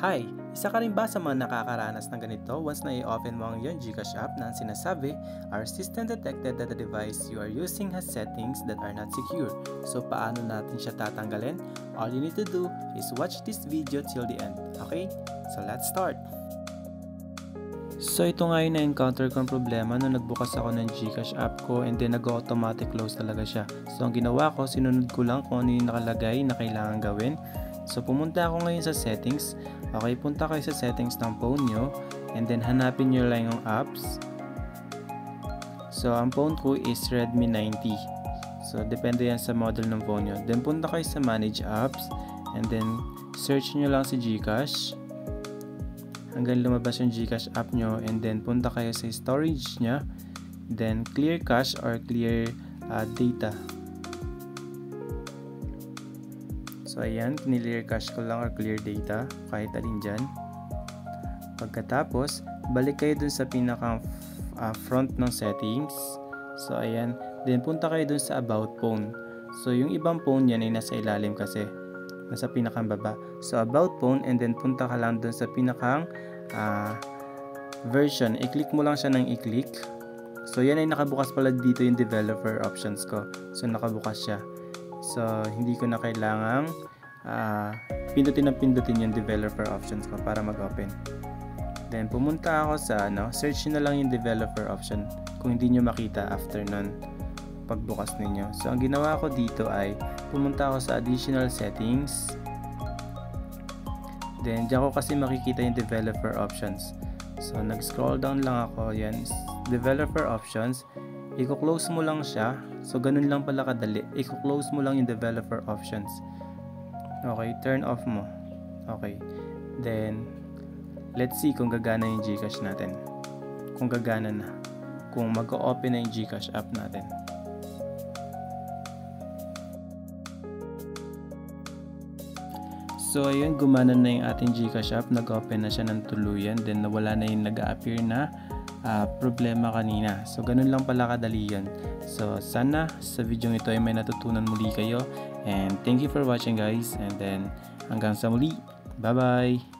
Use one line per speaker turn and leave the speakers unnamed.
Hi! Isa ka rin ba sa mga nakakaranas ng ganito once na i-open mo ang iyong GCash app na ang sinasabi, our system detected that the device you are using has settings that are not secure. So paano natin siya tatanggalin? All you need to do is watch this video till the end. Okay? So let's start! So ito nga yung na-encounter kong problema nung nagbukas ako ng GCash app ko and then nag-automatic close talaga siya. So ang ginawa ko, sinunod ko lang kung ano yung nakalagay na kailangan gawin. So pumunta ako ngayon sa settings. Okay, punta kayo sa settings ng phone nyo and then hanapin nyo lang yung apps. So ang phone ko is Redmi 90. So depende yan sa model ng phone nyo. Then punta kayo sa manage apps and then search nyo lang si GCash hanggang lumabas yung GCash app nyo and then punta kayo sa storage nya, then clear cache or clear data. So ayan, clear cache ko lang or clear data, kahit alin dyan. Pagkatapos, balik kayo dun sa pinaka front ng settings. So ayan, then punta kayo dun sa about phone. So yung ibang phone yan ay nasa ilalim kasi, nasa pinakang baba. So about phone and then punta ka lang dun sa pinakang version. I-click mo lang siya ng i-click. So yan ay nakabukas pala dito yung developer options ko. So nakabukas siya. So hindi ko na kailangang pindutin yung developer options ko para mag-open. Then pumunta ako sa search nyo na lang yung developer option kung hindi nyo makita after nun pagbukas ninyo. So ang ginawa ko dito ay pumunta ako sa additional settings. Then diyan ko kasi makikita yung developer options. So nag-scroll down lang ako, yan, developer options. I-close mo lang siya. So ganun lang pala kadali. I-close mo lang yung developer options. Okay, turn off mo. Okay. Then let's see kung gagana yung GCash natin. Kung gagana na. Kung mag-open na yung GCash app natin. So ayun, gumana na yung ating GCash app, nag-open na siya ng tuluyan, then nawala na yung nag-appear na problema kanina. So ganun lang pala kadali yan. So sana sa video ito ay may natutunan muli kayo, and thank you for watching guys, and then hanggang sa muli, bye bye!